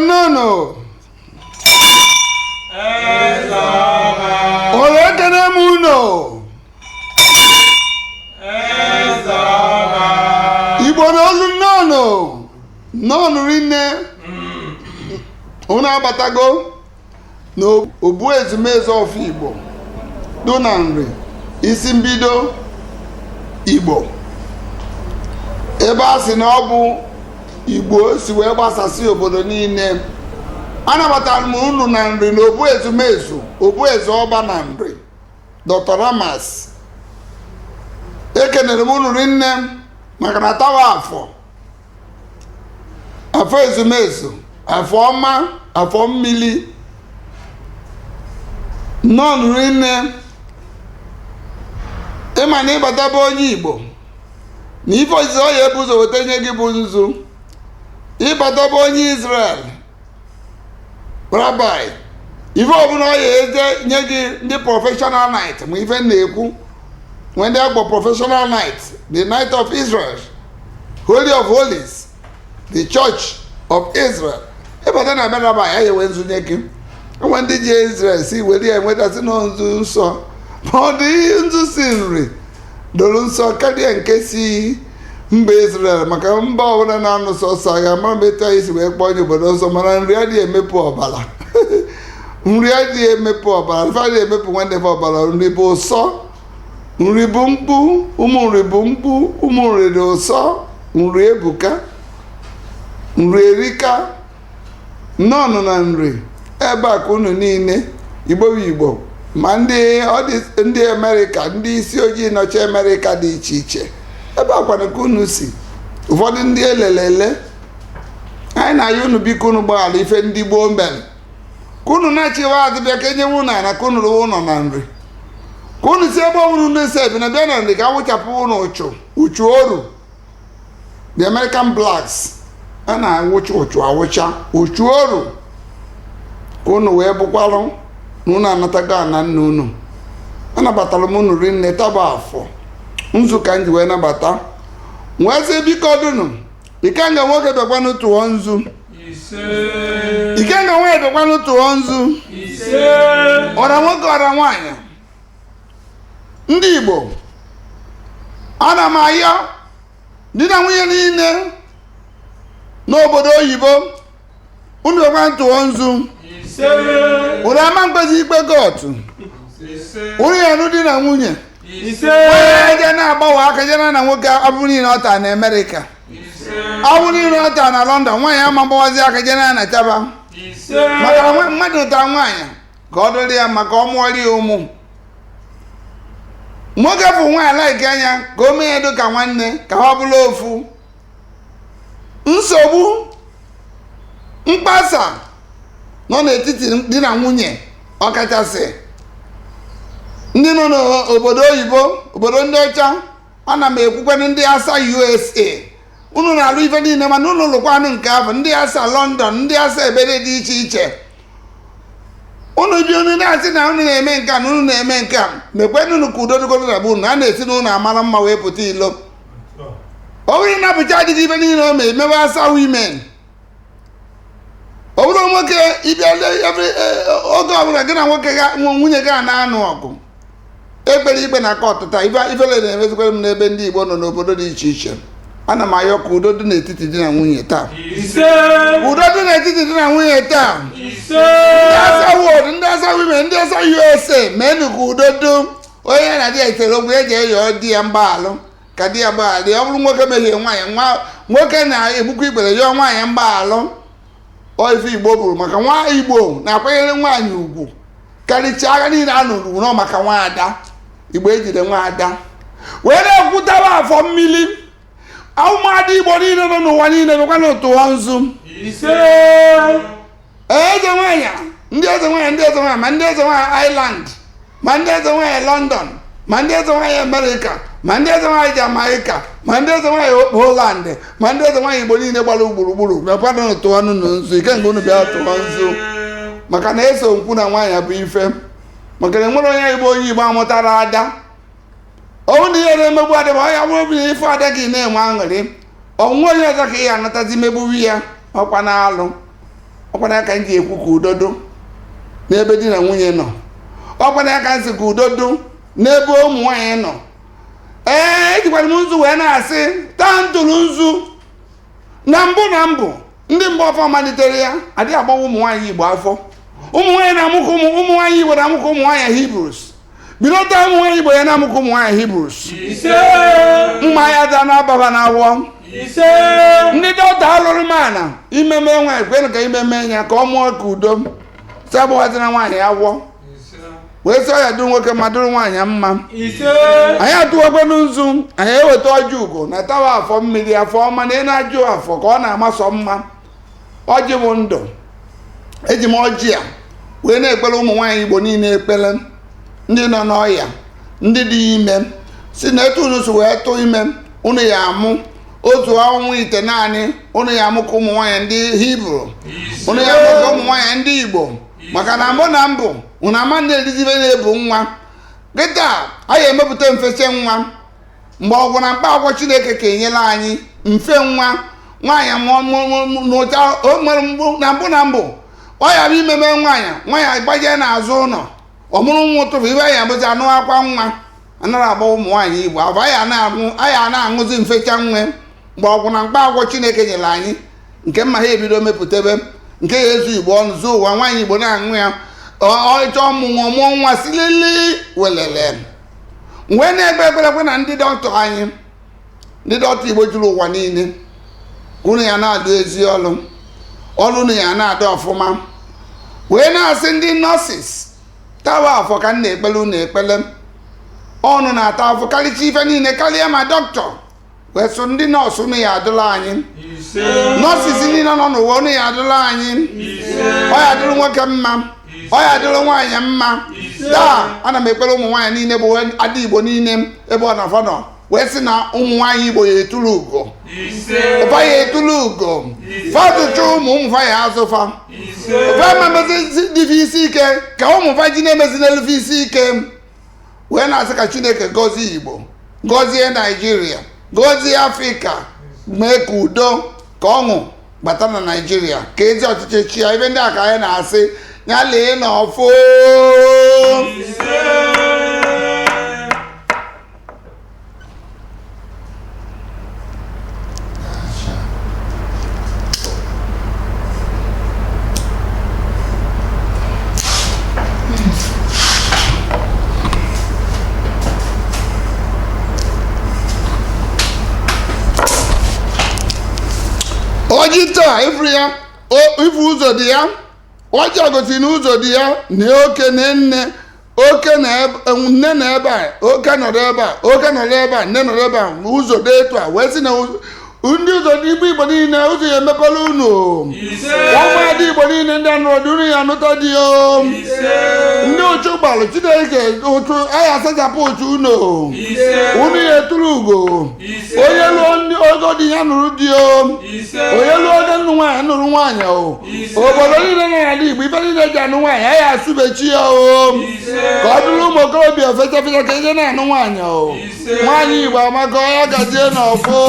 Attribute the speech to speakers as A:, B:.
A: nono. Ole kene muno. Igbo n'olu nono. Nono rinne. Una abatago. No obu ezumezu of Igbo. Do na nri. Isi mbido Igbo. Ebe a sị na ọ bụ Igbo si wee gbasasị obodo niile. Anabatara m unu na nri na obu ezumezu, obu eze ọba na nri. Dr. Ramas. Ekenere m unu rinne maka na tawa afọ. Afọ ezumezu, afọ ọma, afọ mmili. Nọn rinne. Ịma na ịbata bụ onye Igbo. Na ife ozizi ọ ya ebu ụzọ weta nye gị bụ nzu. Ịbata bụ onye Israel. Rabbi. Ife ọbụla ọ ya eje nye gị ndị professional night. Ma ife na-ekwu. When they have a professional night. The night of Israel. Holy of Holies. The Church of Israel. Ịbata na be Rabbi ya ewe nzu nye gị. Nwa ndị ji Israel si were ya enwetasị na nzu nsọ. Ma ọ dị nzu si nri. Doro nsọ karịa nke si mba Israel maka mba ọbụla na-anụ sọsọ agha mara mgbe etu anyị si wee kpọọ onye obodo nsọ mana nri adịghị emepụ ọbara nri adịghị emepụ ọbara ife adịghị emepụ nwanne fe ọbara nri bụ ụsọ nri bụ mkpu ụmụ nri bụ mkpu ụmụ nri dị ụsọ nri ebuka nri erika nnọọ na nri ebe a ka unu niile Igbo ma ndị Amerịka ndị isi ojii nọchi Amerịka dị iche iche ebe akwana ka unu si ụfọdụ ndị elelele anyị na-ayị unu biko unu gbaghara ife ndị gboo mere ka unu na-achịwa adịbịa ka enyewe unu ana ka unu rụwa ụlọ na nri ka unu si ebe ọbụrụ ndị isi ebi na bịa na nri ka awụchapụ unu uchu oru the American blacks a na-awụcha uchu awụcha uchu oru ka unu wee bụkwarụ n'unu anatago ana nna unu anabatara m unu rinne taba afọ nzu ka nji wee nabata nwee sị biko dunu ikenga nwoke bịakwanụ tụọ nzu ikenga nwoke bịakwanụ tụọ nzu ọra nwoke ọra nwaanyị ndị Igbo ana m ayọ di na nwunye niile n'obodo oyibo unu bịakwanụ tụọ nzu unu ama mkpezi ikpe kootu unu ya nụ di na nwunye onye eje na-agbawa aka jena na nwoke abụ niile ọta na Amerịka abụ niile ọta na London nwaanyị ama mgbawazi aka jena na chaba maka mmadụ ụta nwaanyị ka ọ dịrị ya maka ọ mụọrị ya ụmụ nwoke bụ nwaanyị laiki anya ka o mee edo ka nwanne ka ọ bụrụ ofu nsogbu mkpasa nọ n'etiti di na nwunye ọkachasị ndị nọ n'obodo oyibo obodo ndị ọcha ana m ekwukwanụ ndị asa USA unu na-alụ ife niile mana unu lụkwanụ nke afọ ndị asa London ndị asa ebere dị iche iche unu ji unu na-asị na unu na-eme nke a na unu na-eme nke a mekwenụ unu ka udo dịgodo na bụ unu a na-esi na unu amara mma wee pụta ilo ọ bụrụ na bụcha adịghị ife niile o mee mewe asa women ọ bụrụ nwoke ịbịa oge ọbụla gị na nwoke nwunye gị a na-anụ ọgụ ekpere ikpe na kọtụ taa ifele na-emezikwara m n'ebe ndị Igbo nọ n'obodo dị iche iche ana m ayọ ka udo dị n'etiti di na nwunye taa udo dị n'etiti di na nwunye taa ndị asa wod ndị asa women ndị asa USA meenụ ka udo dị onye na di ya itere ogwu eji eyọ di ya mgbaghalụ ka di ya gbaghalụ ọ bụrụ nwoke mehie nwaanyị nwoke na-egbukwa ikpere yọọ nwaanyị mgbaghalụ ife Igbo bụrụ maka nwa Igbo na-akwanyere nwaanyị ugwu karịchaa agha niile a nụrụ nọ maka nwaada Igbo ejide nwaada wee na-ekwutaba afọ mmili ụmụada Igbo niile nọ n'ụwa niile bụkwa na tụọ nzu eze nwaanyị ndị eze nwaanyị ma ndị eze nwaanyị Ireland ma ndị eze nwaanyị London ma ndị eze nwaanyị America ma ndị eze nwaanyị Jamaica ma ndị eze nwaanyị Holland ma ndị eze nwaanyị Igbo niile gbara gburugburu mekwanụ tụọ nzu ike mgbe unu bịa tụọ nzu maka na eso nkwu na nwaanyị bụ ife maka na enwere onye Igbo amụtara ada ọnwụ na ihe na-emegbu adịba ọ ya bụrụ na ife ada gị na-enwe aṅụrị ọnwụ onye ọzọ ka ị ya anatazi megbuwi ya ọkwa na alụ ọkwana aka nji ekwu ka udodo n'ebe di na nwunye nọ ọkwana aka nsị ka udodo n'ebe ụmụ nwaanyị nọ ejikwara m nzu wee na-asị taa ntụrụ nzu na mbụ ndị mba ọfọ malitere ya adịghị agbawa ụmụ nwaanyị Igbo afọ ụmụ nwaanyị na-amụkọ ụmụ nwaanyị Igbo na-amụkọ ụmụ nwaanyị Hebrews bilota ụmụ nwaanyị Igbo ya na-amụkọ ụmụ nwaanyị Hebrews mma ya da na-ababa na awọ ndị dọkịta alụrụ mana imeme nwaanyị kwere ka imeme ya ka ọ mụọ ka udo sabụwazina nwaanyị awọ wee sọ ya duru nwoke ma duru nwaanyị mma anyị atụwakwanụ nzu anyị eweta ọjị ugo na tawa afọ mmiri afọ ọma na ị na-ajụ afọ ka ọ na-amasọ mma ọjị bụ ndụ eji m ọjị a wee na-ekpere ụmụ nwaanyị Igbo niile ekpere ndị nọ n'ọya ndị dị ime si na etu unu si wee tụ ime unu ya amụ otu ọnwa ite naanị unu ya amụ ka ụmụ nwaanyị ndị Hibru unu ya amụ ka ụmụ nwaanyị ndị Igbo maka na mbụ unu ama ndị elizibe na-ebu nwa kịta anyị emepụta mfeche nwa mgbe ọgwụ na mkpa akwụkwọ Chineke ka enyela anyị mfe nwa nwaanyị n'ụcha o nwere na mbụ ọ yara imeme nwaanyị gbaje n'azụ ụlọ ọmụrụ nwa ụtụrụ ibe anyị abụzi anụ akwa nwa anaghị agba ụmụ nwaanyị Igbo abụ anyị na-aṅụzi mfecha nwe mgbe ọgwụ na mkpa akwụkwọ Chineke nyere anyị nke mma ha ebido mepụtebe nke ya ezu Igbo ọnụ zuo ụwa nwaanyị Igbo na-aṅụ ya ọchọ ọmụmụ mụọ nwa silili welele mgbe na-egbe ekperekwe na ndị dọkịta anyị ndị dọkịta Igbo juru ụwa niile unu ya na-adụ ezi ọrụ unu ya na-adụ ọfụma wee na-asị ndị nọọsis tawa afọ ka m na-ekpele unu ekpele ọnụ na-ata afọ karịcha ife niile karịa ma dọkịta wee sụ ndị nọọsụ unu ya adụla anyị nọọsis niile nọ n'ụwa unu ya adụla anyị ọ ya adụrụ nwoke mma ọ ya adịrị nwaanyị mma taa ana m ekpere ụmụ nwaanyị niile bụ ada Igbo niile ebe ọ na nọ wee sị na ụmụ nwaanyị Igbo ya etulu ugo ụfa ya etulu ugo fadụcha ụmụfa ya azụfa ụfa ma mezi dịfe isi ike ka ụmụfa ji na-emezi n'elufe isi ike wee na-asị ka Chineke gọzie Igbo gọzie Naijiria gọzie Afrịka mee ka udo ka ọṅụ bata na Naijiria ka ezi ọchịchị chi ya ebe ndị a ka anyị na-asị ya lee n'ọfụ ọjị taa ifu ụzọ dị ya ọjị gosi na ụzọ dị ya na oke na nne oke na nne na ebe a oke nọrọ ebe a oke nọrọ ebe a nne nọrọ ebe a ụzọ dị etu a wee sị na ndị ụzọ dị Igbo niile ụzọ ya emepela unu ụmụadị Igbo niile ndị anụrọdị unu ya anụta dị o ndị ụchụ gbalụ Chineke ụchụ anyị asachapụ ụchụ unu ya eturu ugo onye lụọ ndị ogo dị ya nụrụ dị o onye lụọ onye nụ nwaanyị nụrụ nwaanyị o obodo niile nọ n'ala Igbo ife niile ji anụ nwaanyị anyị asụbechi ya o ka ọ dụrụ ụmụ okorobịa fecha fecha ka ije na-anụ nwaanyị o nwaanyị Igbo amaka ya gazie n'ọfọ